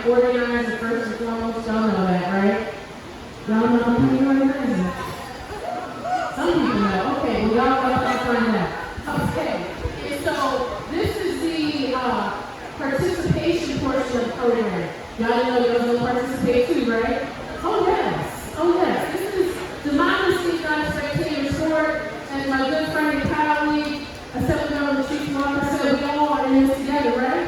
an organizer first and foremost. Y'all know that, right? Y'all know I'm an organizer. Some people know. Okay, well, y'all got to find out. Okay, and so this is the participation portion of the program. Y'all know y'all will participate too, right? Oh yes, oh yes. This is the modesty, not spectator sport, and my good friend and colleague, Assembly Member Chief Walker said we all are in this together, right?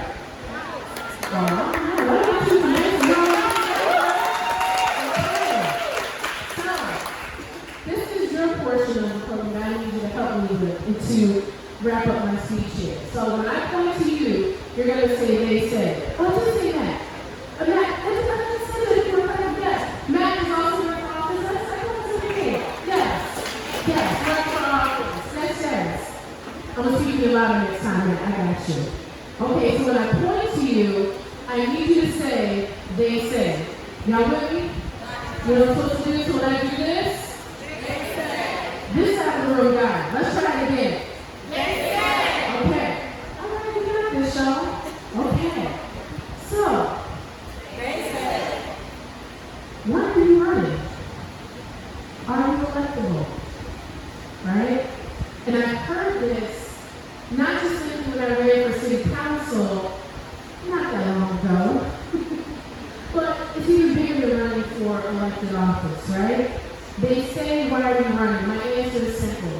This is your portion of the program I need you to help me with and to wrap up my speech here. So when I point to you, you're going to say, they said. Oh, just say Matt. Matt, let's say that you're right. Yes. Matt is also running for office. Let's say what's in here. Yes. Yes, running for office. Yes. I'm going to see you louder next time, Matt. I got you. Okay, so when I point to you, I need you to say, they say. Y'all with me? You know what I'm supposed to do? So when I do this? They say. This side of the room, guys. Let's try it again. They say. Okay. All right, we got this, y'all. Okay. So. They say. Why are you running? Are you electable? Right? And I've heard this, not just simply when I ran for city council, not that long ago, but it's even bigger than running for elected office, right? They say, why are you running? My answer is simple.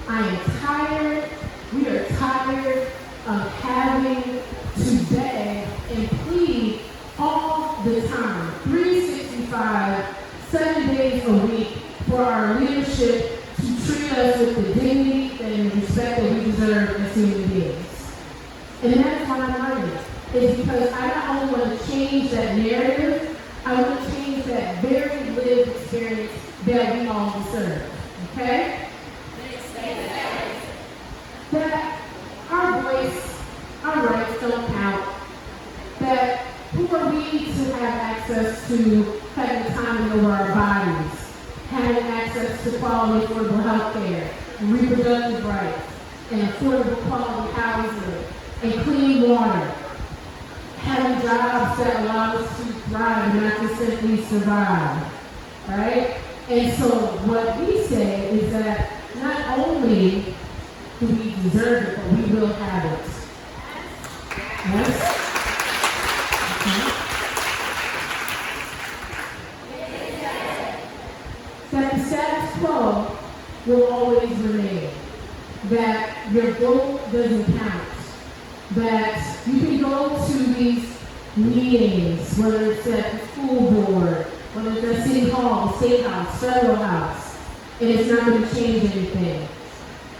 I am tired, we are tired of having to beg and plead all the time, 365, 7 days a week, for our leadership to treat us with the dignity and respect that we deserve as human beings. And that's why I'm running. It's because I not only want to change that narrative, I want to change that very lived experience that we all deserve. Okay? That our voice, our rights don't count. That who are we to have access to having autonomy over our bodies, having access to quality affordable health care, reproductive rights, and affordable quality housing, and clean water, having jobs that allow us to thrive and not just simply survive, right? And so what we say is that not only do we deserve it, but we will have it. Yes? Okay. That the status quo will always remain. That your vote doesn't count. That you can go to these meetings, whether it's at the school board, whether it's at City Hall, the State House, Federal House, and it's not going to change anything.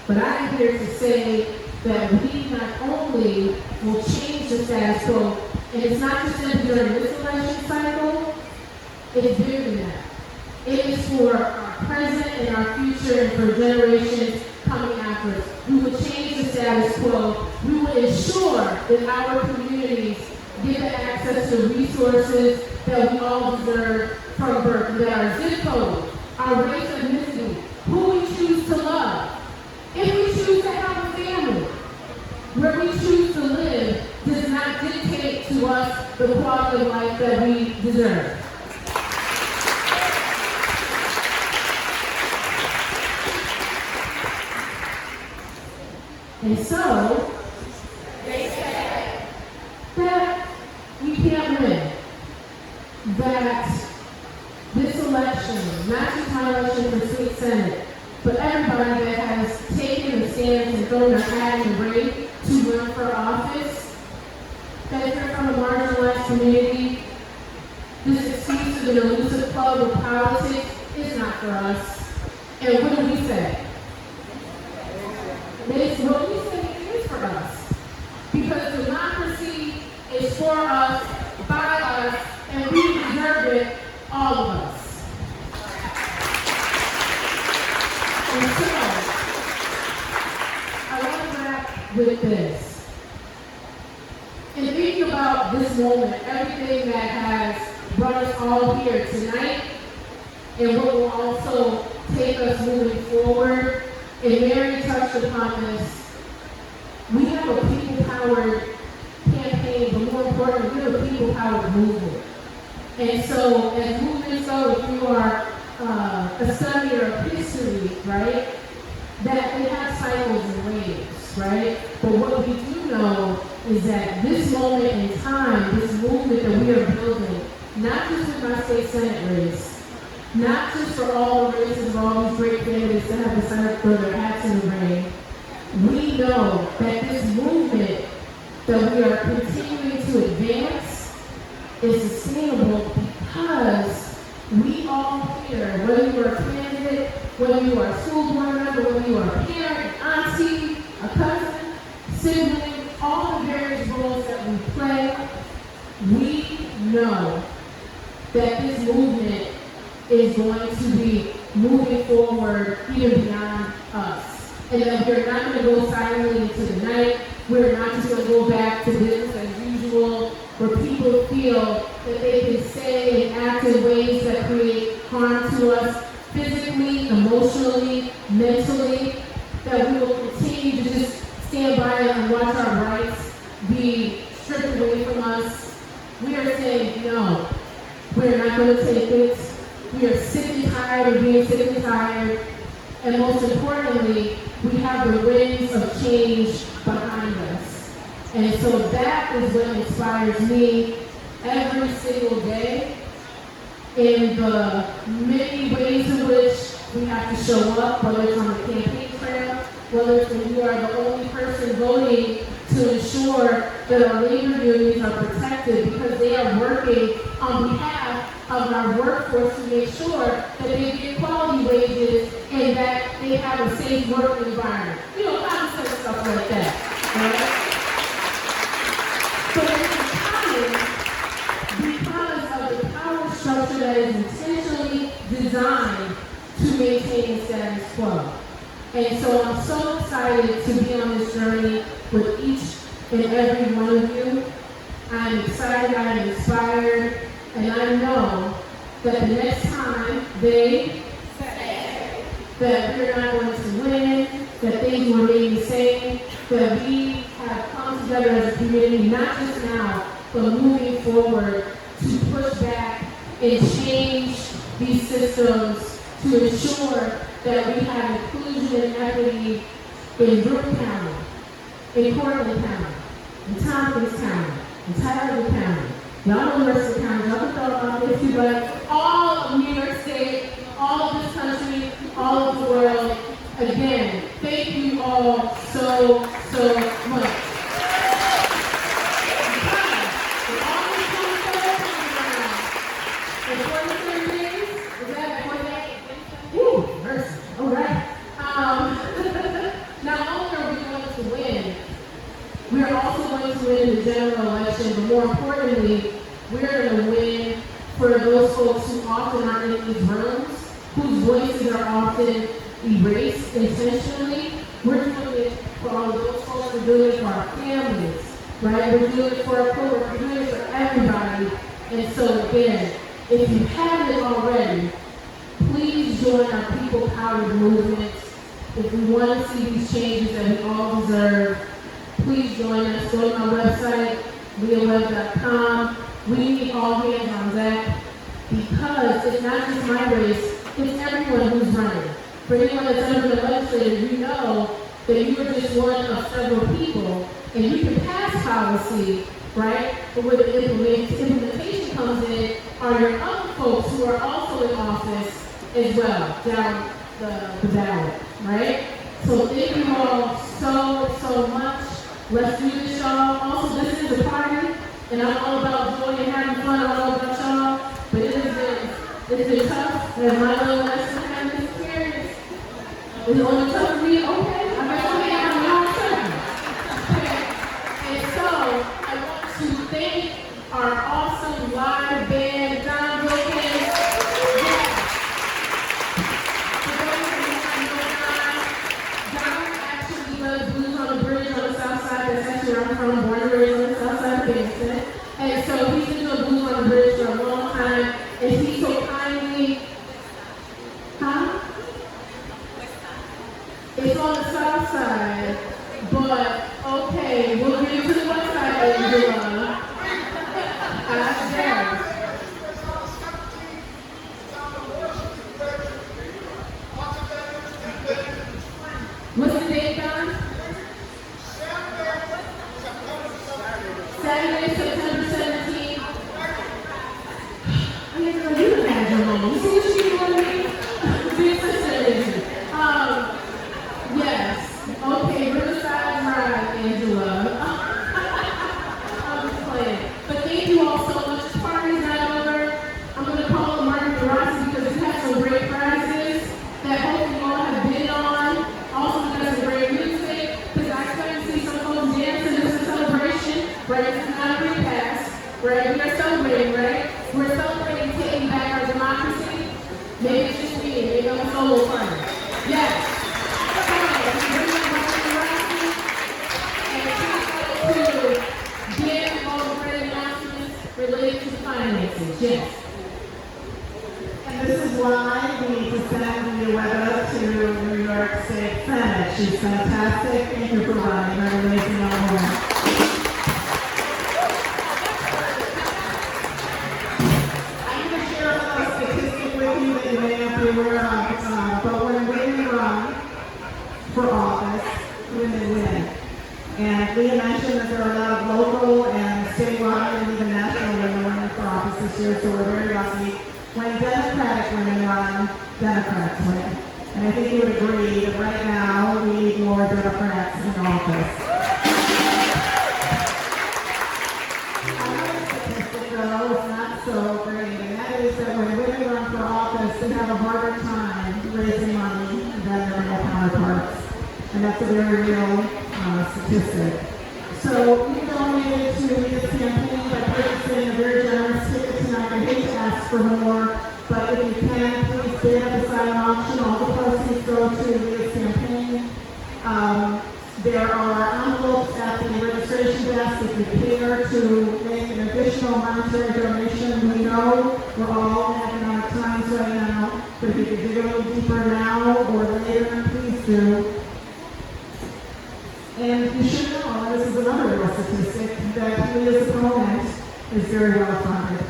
But I'm here to say that we not only will change the status quo, and it's not just simply during this election cycle, it's bigger than that. It is for our present and our future and for generations coming after us. We will change the status quo. We will ensure that our communities get the access to resources that we all deserve from birth, that our zip code, our race, ethnicity, who we choose to love. If we choose to have a family, where we choose to live does not dictate to us the quality of life that we deserve. And so, they say that we can't win. That this election, not just my election for state senate, but everybody that has taken a stance and thrown their hat in the ring to run for office, that if you're from a marginalized community, this excuse of an elusive club of politics is not for us. And what do we say? What we say it is for us. Because democracy is for us, by us, and we deserve it, all of us. And so, I want to wrap with this. In thinking about this moment, everything that has brought us all here tonight, and what will also take us moving forward, and Mary touched upon this, we have a people-powered campaign, but more important, we're the people-powered movement. And so, as movements go, if you are a studier of history, right, that they have cycles and waves, right? But what we do know is that this moment in time, this movement that we are building, not just with my state Senate race, not just for all the races of all these great candidates that have decided to throw their hats in the ring, we know that this movement that we are continuing to advance is sustainable because we all here, whether you are a candidate, whether you are a school board member, whether you are a parent, an auntie, a cousin, sibling, all the various roles that we play, we know that this movement is going to be moving forward even beyond us. And that we're not going to go silently into the night. We're not just going to go back to business as usual, where people feel that they can say and act in ways that create harm to us physically, emotionally, mentally, that we will continue to just stand by and watch our rights be stripped away from us. We are saying no. We're not going to take it. We are sick and tired of being sick and tired. And most importantly, we have the winds of change behind us. And so that is what inspires me every single day in the many ways in which we have to show up, whether it's on the campaign trail, whether it's when you are the only person voting to ensure that our labor unions are protected because they are working on behalf of our workforce to make sure that they get quality wages and that they have a safe work environment. You know, common sense stuff like that, right? But it's because of the power structure that is intentionally designed to maintain the status quo. And so I'm so excited to be on this journey with each and every one of you. I'm excited, I'm inspired, and I know that the next time they say that we're not going to win, that things will remain the same, that we have come together as a community, not just now, but moving forward to push back and change these systems to ensure that we have inclusion and equity in Brook County, in Cortland County, in Tompkins County, in Tyler County. Y'all know the rest of the county. Y'all can throw about this too, but all of New York State, all of this country, all of the world. Again, thank you all so much. We're also going to win the general election, but more importantly, we're going to win for those folks who often aren't in these rooms, whose voices are often erased intentionally. We're doing it for all of those folks. We're doing it for our families, right? We're doing it for our coworkers. We're doing it for everybody. And so again, if you haven't already, please join our people-powered movement. If we want to see these changes that we all deserve, please join us. Go to my website, leawebb.com. We need all hands on deck because it's not just my race, it's everyone who's running. For anyone that's ever been legislated, you know that you are just one of several people and you can pass policy, right? But where the implementation comes in are your other folks who are also in office as well, down the ballot, right? So thank you all so much. Let's do this, y'all. Also, this is a party, and I'm all about joy and having fun. I'm all about y'all. But it's been tough. As my little lesson had this experience. It's only tough for me. Okay, I bet somebody have a long time. And so, I want to thank our awesome live band, John Wilkins. I'm from born and raised on the south side of Binghamton. And so he's been doing blues on the bridge for a long time. And he so kindly, it's on the south side, but okay, we'll get to the west side, Angela. Yes. What's the date, Don? Saturday, September 17th. I didn't know you had your mom. You see what she doing to me? Big sister is. Yes. Okay, Riverside Drive, Angela. I'm just playing. But thank you all so much. The party's not over. I'm going to call on Martin Rossi because we have some great prizes that hopefully you all have been on. Also, we got some great music because I expect to see some folks dancing. This is a celebration, right? This is not a repast, right? We are celebrating, right? We're celebrating taking back our democracy. Maybe it's just me, maybe I'm a solo partner. Yes. To give all the great announcements related to finances. Yes. And this is why we need to send Lea Webb to New York State Senate. She's fantastic. Thank you for running. You're an amazing young woman. I'm going to share a statistic with you that you may not be aware of, but when women run for office, women win. And Lea mentioned that there are a lot of local and statewide and even national women running for office this year, so we're very lucky. When Democratic women run, Democrats win. And I think you would agree that right now we need more Democrats in office. Another statistic, though, is not so great, and that is that when women run for office, they have a harder time raising money than their male counterparts. And that's a very real statistic. So we donated to Lea's campaign by purchasing a very generous ticket tonight. I hate to ask for more, but if you can, please bid at the silent auction. All the proceeds go to Lea's campaign. There are envelopes at the registration desk if you care to make an additional monetary donation. We know we're all in economic times right now, but if you could dig a little deeper now or later, please do. And you should know, and this is another real statistic, that Lea's opponent is very well funded.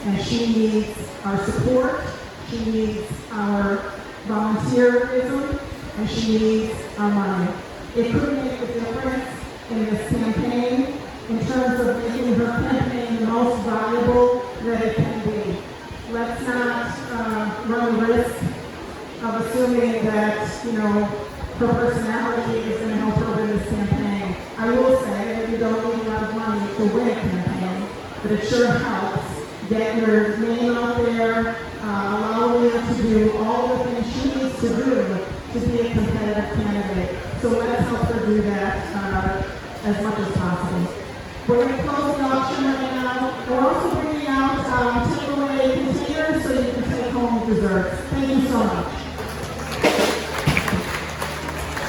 And she needs our support, she needs our volunteerism, and she needs our money. It could make a difference in this campaign in terms of making her campaign the most valuable that it can be. Let's not run the risk of assuming that, her personality is going to help her win this campaign. I will say that you don't need a lot of money to win a campaign, but it sure helps get your name out there, allow Lea to do all the things she needs to do to be a competitive candidate. So let's help her do that as much as possible. We're going to close the auction right now. We're also bringing out takeaway containers so you can take home desserts.